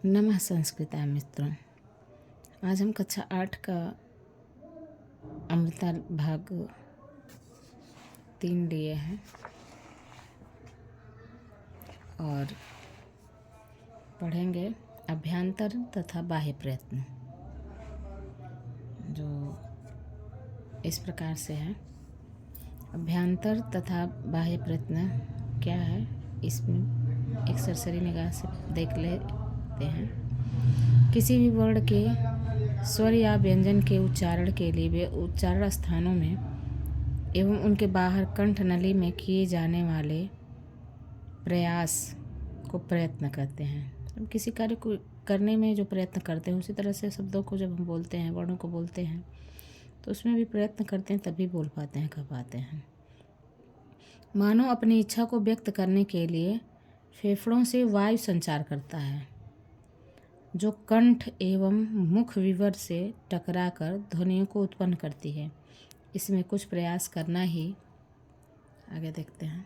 नमः संस्कृता मित्रों। आज हम कक्षा 8 का अमृता भाग 3 लिए हैं और पढ़ेंगे अभ्यंतर तथा बाह्य प्रयत्न, जो इस प्रकार से है। अभ्यंतर तथा बाह्य प्रयत्न क्या है, इसमें एक सरसरी निगाह से देख लेते हैं। किसी भी वर्ण के स्वर या व्यंजन के उच्चारण के लिए वे उच्चारण स्थानों में एवं उनके बाहर कंठ नली में किए जाने वाले प्रयास को प्रयत्न कहते हैं। हम किसी कार्य को करने में जो प्रयत्न करते हैं, उसी तरह से शब्दों को जब हम बोलते हैं, वर्णों को बोलते हैं, तो उसमें भी प्रयत्न करते हैं, तभी बोल पाते हैं, कह पाते हैं। मानव अपनी इच्छा को व्यक्त करने के लिए फेफड़ों से वायु संचार करता है, जो कंठ एवं मुख विवर से टकराकर ध्वनियों को उत्पन्न करती है। इसमें कुछ प्रयास करना ही, आगे देखते हैं,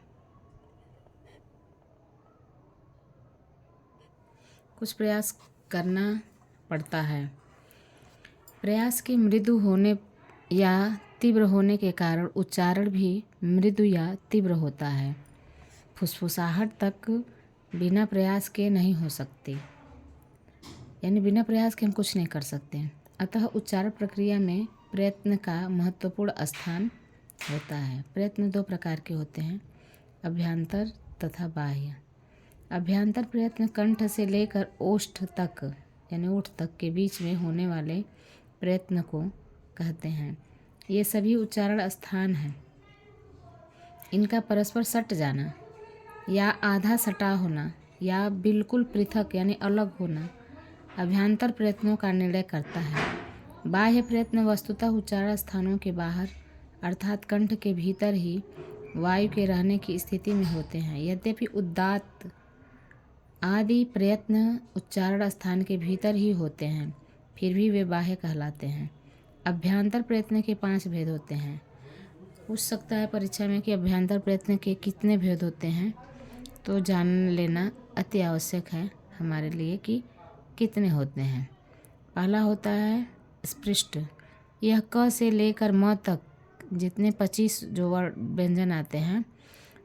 कुछ प्रयास करना पड़ता है। प्रयास के मृदु होने या तीव्र होने के कारण उच्चारण भी मृदु या तीव्र होता है। फुसफुसाहट तक बिना प्रयास के नहीं हो सकती, यानी बिना प्रयास के हम कुछ नहीं कर सकते। अतः उच्चारण प्रक्रिया में प्रयत्न का महत्वपूर्ण स्थान होता है। प्रयत्न दो प्रकार के होते हैं, अभ्यंतर तथा बाह्य। अभ्यंतर प्रयत्न कंठ से लेकर ओष्ठ तक, यानी ओठ तक के बीच में होने वाले प्रयत्न को कहते हैं। ये सभी उच्चारण स्थान हैं। इनका परस्पर सट जाना या आधा सटा होना या बिल्कुल पृथक यानी अलग होना अभ्यंतर प्रयत्नों का निर्णय करता है। बाह्य प्रयत्न वस्तुतः उच्चारण स्थानों के बाहर अर्थात कंठ के भीतर ही वायु के रहने की स्थिति में होते हैं। यद्यपि उदात्त आदि प्रयत्न उच्चारण स्थान के भीतर ही होते हैं, फिर भी वे बाह्य कहलाते हैं। अभ्यंतर प्रयत्न के 5 भेद होते हैं। पूछ सकता है परीक्षा में कि अभ्यंतर प्रयत्न के कितने भेद होते हैं, तो जान लेना अति आवश्यक है हमारे लिए कि कितने होते हैं। पहला होता है स्पृष्ट। यह क से लेकर म तक जितने 25 जो व्यंजन आते हैं,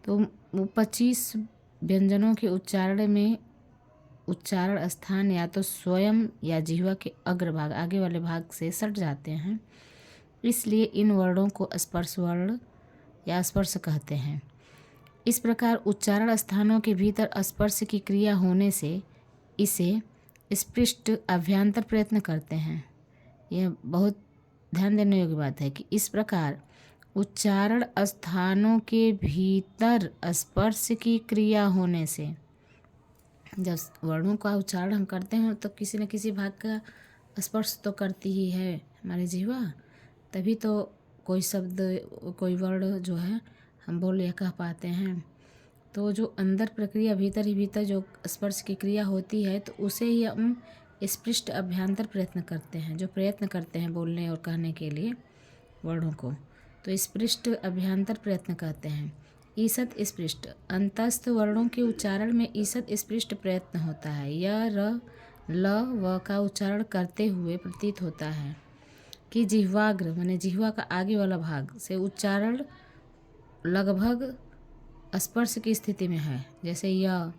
तो वो 25 व्यंजनों के उच्चारण में उच्चारण स्थान या तो स्वयं या जिह्वा के अग्रभाग, आगे वाले भाग से सट जाते हैं। इसलिए इन वर्णों को स्पर्श वर्ण या स्पर्श कहते हैं। इस प्रकार उच्चारण स्थानों के भीतर स्पर्श की क्रिया होने से इसे स्पृष्ट अभ्यंतर प्रयत्न करते हैं। यह बहुत ध्यान देने योग्य बात है कि इस प्रकार उच्चारण स्थानों के भीतर स्पर्श की क्रिया होने से, जब वर्णों का उच्चारण हम करते हैं तो किसी न किसी भाग का स्पर्श तो करती ही है हमारी जिह्वा, तभी तो कोई शब्द, कोई वर्ण जो है हम बोल या कह पाते हैं। तो जो अंदर प्रक्रिया, भीतर ही भीतर जो स्पर्श की क्रिया होती है, तो उसे ही हम स्पृष्ट अभ्यंतर प्रयत्न करते हैं, जो प्रयत्न करते हैं बोलने और कहने के लिए वर्णों को, तो स्पृष्ट अभ्यंतर प्रयत्न कहते हैं। ईषद स्पृष्ट अंतस्थ वर्णों के उच्चारण में ईषद स्पृष्ट प्रयत्न होता है। यह र ल व का उच्चारण करते हुए प्रतीत होता है कि जिह्वाग्र माने जिह्वा का आगे वाला भाग से उच्चारण लगभग स्पर्श की स्थिति में है, जैसे य,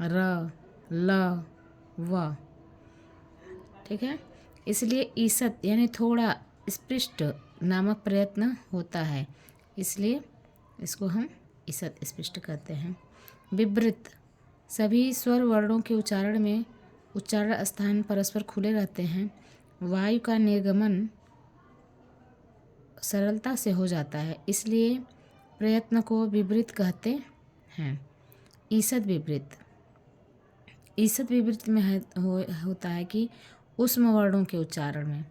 र, ल, व। ठीक है, इसलिए ईषद यानी थोड़ा स्पृष्ट नामक प्रयत्न होता है, इसलिए इसको हम ईषद स्पृष्ट कहते हैं। विवृत सभी स्वर वर्णों के उच्चारण में उच्चारण स्थान परस्पर खुले रहते हैं। वायु का निर्गमन सरलता से हो जाता है, इसलिए प्रयत्न को विवृत कहते हैं। ईषद विवृत, ईषद विवृत में होता है कि ऊष्म वर्णों के उच्चारण में,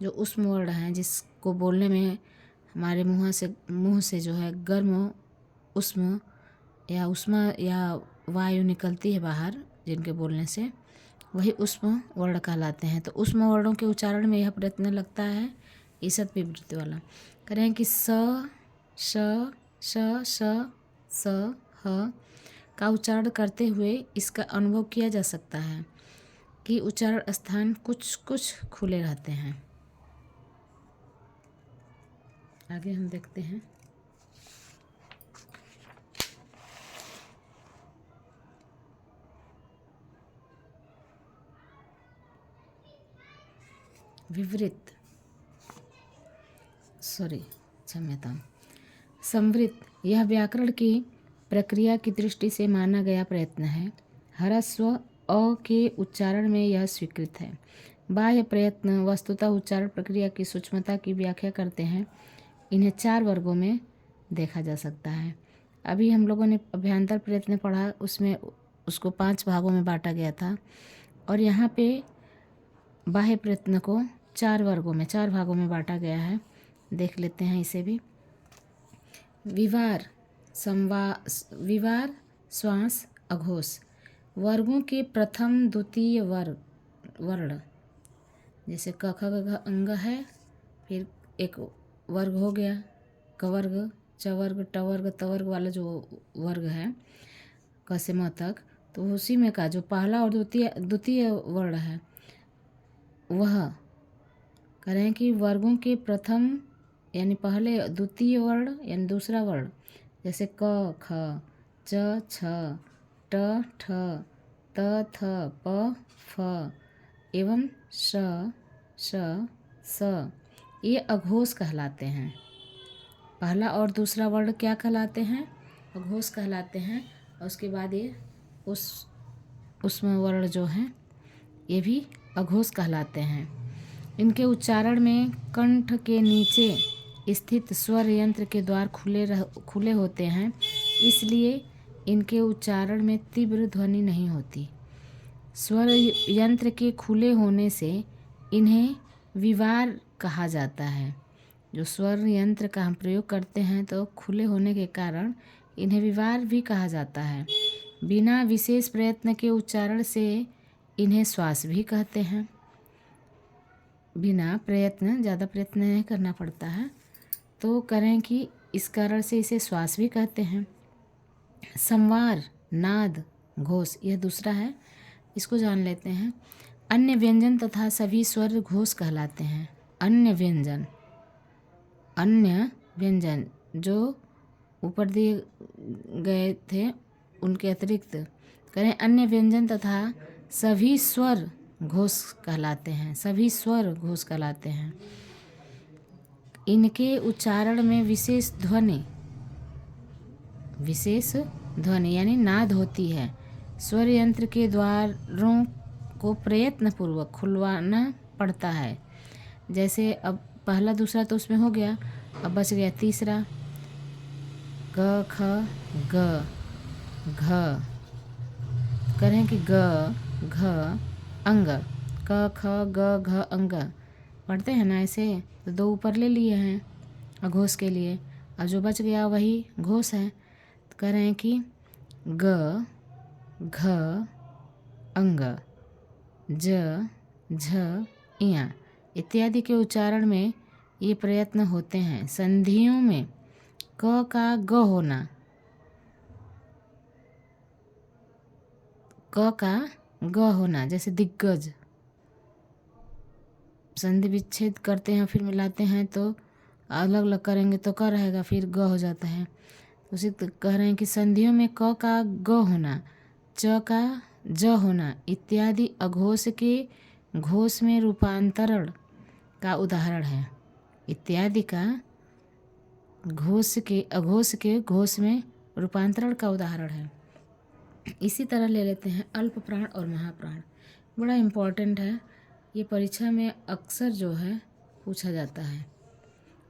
जो ऊष्म वर्ण हैं जिसको बोलने में हमारे मुँह से जो है गर्म ऊष्म या वायु निकलती है बाहर, जिनके बोलने से, वही ऊष्म वर्ण कहलाते हैं। तो ऊष्म वर्णों के उच्चारण में यह प्रयत्न लगता है ईषद विवृत वाला। करें कि स, श, श, श, स, ह का उच्चारण करते हुए इसका अनुभव किया जा सकता है। की उच्चारण स्थान कुछ कुछ खुले रहते हैं। आगे हम देखते हैं। विवृत, क्षम्यतां। संवृत, यह व्याकरण की प्रक्रिया की दृष्टि से माना गया प्रयत्न है। ह्रस्व अ के उच्चारण में यह स्वीकृत है। बाह्य प्रयत्न वस्तुतः उच्चारण प्रक्रिया की सूक्ष्मता की व्याख्या करते हैं। इन्हें 4 वर्गों में देखा जा सकता है। अभी हम लोगों ने अभ्यंतर प्रयत्न पढ़ा, उसमें उसको 5 भागों में बांटा गया था, और यहाँ पे बाह्य प्रयत्न को 4 वर्गों में 4 भागों में बांटा गया है। देख लेते हैं इसे भी। विवार, विवार, श्वास, अघोष वर्गों के प्रथम द्वितीय वर्ण, जैसे क ख ग घ अंग है, फिर एक वर्ग हो गया क वर्ग, च वर्ग, ट वर्ग, त वर्ग वाला जो वर्ग है क से म तक, तो उसी में का जो पहला और द्वितीय वर्ण है वह कह रहे हैं कि वर्गों के प्रथम यानी पहले द्वितीय वर्ण यानी दूसरा वर्ण, जैसे क ख, च छ, ट ठ, त थ, प फ एवं श श स, ये अघोष कहलाते हैं। पहला और दूसरा वर्ण क्या कहलाते हैं? अघोष कहलाते हैं। और उसके बाद ये उसमें वर्ण जो हैं ये भी अघोष कहलाते हैं। इनके उच्चारण में कंठ के नीचे स्थित स्वर यंत्र के द्वार खुले होते हैं, इसलिए इनके उच्चारण में तीव्र ध्वनि नहीं होती। स्वर यंत्र के खुले होने से इन्हें विवार कहा जाता है। जो स्वर यंत्र का हम प्रयोग करते हैं तो खुले होने के कारण इन्हें विवार भी कहा जाता है। बिना विशेष प्रयत्न के उच्चारण से इन्हें श्वास भी कहते हैं। बिना प्रयत्न, ज़्यादा प्रयत्न नहीं करना पड़ता है, तो करें कि इस कारण से इसे श्वास भी कहते हैं। संवार, नाद, घोष, यह दूसरा है, इसको जान लेते हैं। अन्य व्यंजन तथा सभी स्वर घोष कहलाते हैं। अन्य व्यंजन जो ऊपर दिए गए थे उनके अतिरिक्त करें अन्य व्यंजन तथा सभी स्वर घोष कहलाते हैं। सभी स्वर घोष कहलाते हैं। इनके उच्चारण में विशेष ध्वनि यानी नाद होती है। स्वर यंत्र के द्वारों को प्रयत्नपूर्वक खुलवाना पड़ता है। जैसे अब पहला दूसरा तो उसमें हो गया, अब बच गया तीसरा, ग ख ग घ, करें कि ग घ अंग, क ख ग घ अंग पढ़ते हैं ना ऐसे, तो 2 ऊपर ले लिए हैं अघोष के लिए। अब जो बच गया वही घोष है, तो कह रहे हैं कि ग घ अंग, ज झ इया इत्यादि के उच्चारण में ये प्रयत्न होते हैं। संधियों में क का ग होना, क का ग होना, जैसे दिग्गज, संधि विच्छेद करते हैं फिर मिलाते हैं तो अलग अलग करेंगे तो क रहेगा, फिर ग हो जाता है। उसी कह रहे हैं कि संधियों में क का ग होना, च का ज होना इत्यादि अघोष के घोष में रूपांतरण का उदाहरण है। इत्यादि का अघोष के घोष में रूपांतरण का उदाहरण है। इसी तरह ले लेते हैं अल्प प्राण और महाप्राण। बड़ा इम्पोर्टेंट है, ये परीक्षा में अक्सर जो है पूछा जाता है।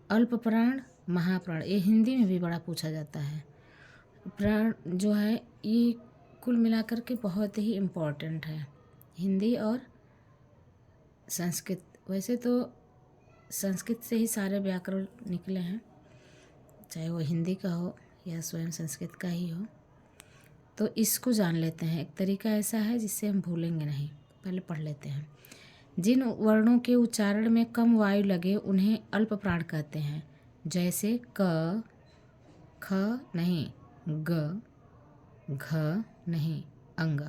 अल्प प्राण, महाप्राण, ये हिंदी में भी बड़ा पूछा जाता है। प्राण जो है ये कुल मिलाकर के बहुत ही इम्पोर्टेंट है, हिंदी और संस्कृत। वैसे तो संस्कृत से ही सारे व्याकरण निकले हैं, चाहे वो हिंदी का हो या स्वयं संस्कृत का ही हो। तो इसको जान लेते हैं। एक तरीका ऐसा है जिससे हम भूलेंगे नहीं, पहले पढ़ लेते हैं। जिन वर्णों के उच्चारण में कम वायु लगे उन्हें अल्प प्राण कहते हैं। जैसे क ख नहीं, ग घ नहीं, अंग,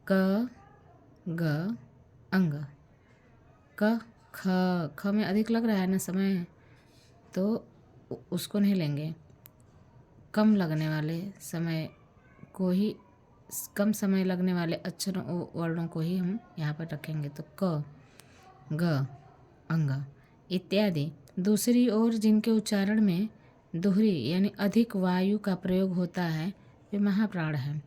क ग अंग। क ख में अधिक लग रहा है ना समय, तो उसको नहीं लेंगे। कम लगने वाले समय को ही, कम समय लगने वाले अक्षरों वर्णों को ही हम यहाँ पर रखेंगे। तो क ग अंग इत्यादि। दूसरी ओर जिनके उच्चारण में दोहरी यानी अधिक वायु का प्रयोग होता है वे महाप्राण हैं।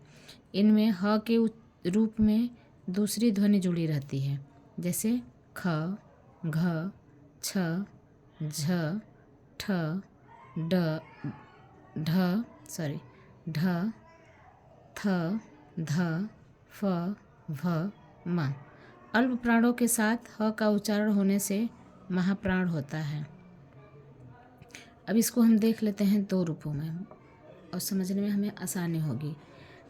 इनमें ह के रूप में दूसरी ध्वनि जुड़ी रहती है, जैसे ख, घ, छ, झ, ठ, ढ, थ, ध, फ, भ, म। अल्प प्राणों के साथ ह का उच्चारण होने से महाप्राण होता है। अब इसको हम देख लेते हैं दो रूपों में और समझने में हमें आसानी होगी।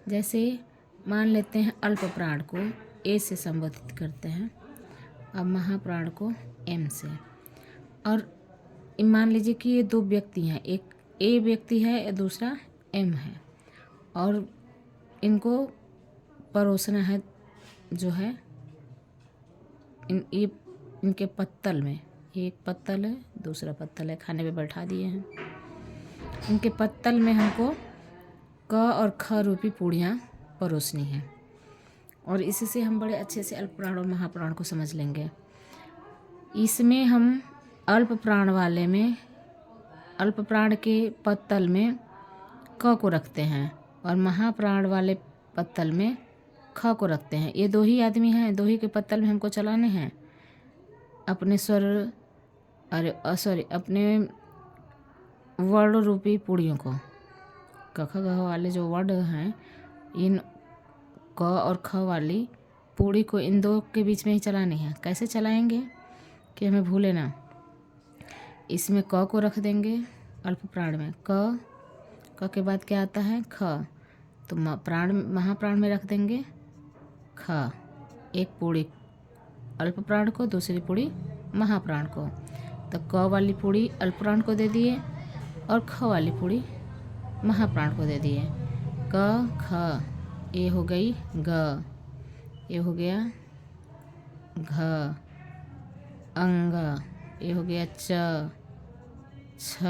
जैसे मान लेते हैं अल्प प्राण को ए से संबोधित करते हैं, अब महाप्राण को एम से। और मान लीजिए कि ये दो व्यक्ति हैं, एक ए व्यक्ति है, दूसरा एम है, और इनको परोसना है जो है इनके पत्तल में। एक पत्तल है, दूसरा पत्तल है, खाने पे बैठा दिए हैं। इनके पत्तल में हमको क और ख रूपी पूड़ियाँ परोसनी हैं, और इससे हम बड़े अच्छे से अल्प प्राण और महाप्राण को समझ लेंगे। इसमें हम अल्प प्राण वाले में, अल्प प्राण के पत्तल में क को रखते हैं और महाप्राण वाले पत्तल में ख को रखते हैं। ये दो ही आदमी हैं, दो ही के पत्तल में हमको चलाने हैं अपने स्वर, अपने वर्ण रूपी पूड़ियों को। क ख ग वाले जो वर्ड हैं, इन क और ख वाली पूड़ी को इन दो के बीच में ही चलानी है। कैसे चलाएंगे कि हमें भूले ना। इसमें क को रख देंगे अल्प प्राण में, क के बाद क्या आता है ख, तो महाप्राण में रख देंगे ख। एक पूड़ी अल्प प्राण को, दूसरी पूड़ी महाप्राण को। तो क वाली पूड़ी अल्प प्राण को दे दिए और ख वाली पूड़ी महाप्राण को दे दिए। क ख, ये हो गई ग, ये हो गया घ, अंग, ये हो गया च, छ,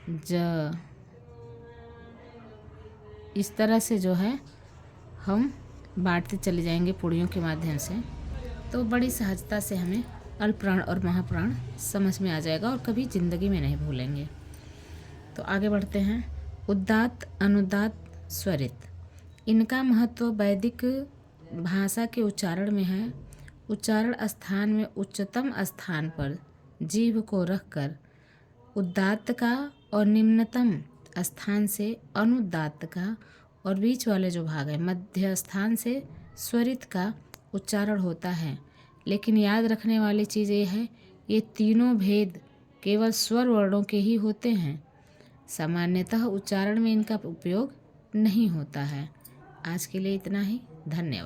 ज। इस तरह से जो है हम बांटते चले जाएंगे पूड़ियों के माध्यम से, तो बड़ी सहजता से हमें अल्प प्राण और महाप्राण समझ में आ जाएगा और कभी ज़िंदगी में नहीं भूलेंगे। तो आगे बढ़ते हैं। उदात्त, अनुदात्त, स्वरित। इनका महत्व वैदिक भाषा के उच्चारण में है। उच्चारण स्थान में उच्चतम स्थान पर जीभ को रखकर उदात्त का और निम्नतम स्थान से अनुदात्त का और बीच वाले जो भाग है मध्य स्थान से स्वरित का उच्चारण होता है। लेकिन याद रखने वाली चीज़ ये है, ये तीनों भेद केवल स्वर वर्णों के ही होते हैं, सामान्यतः उच्चारण में इनका उपयोग नहीं होता है। आज के लिए इतना ही, धन्यवाद।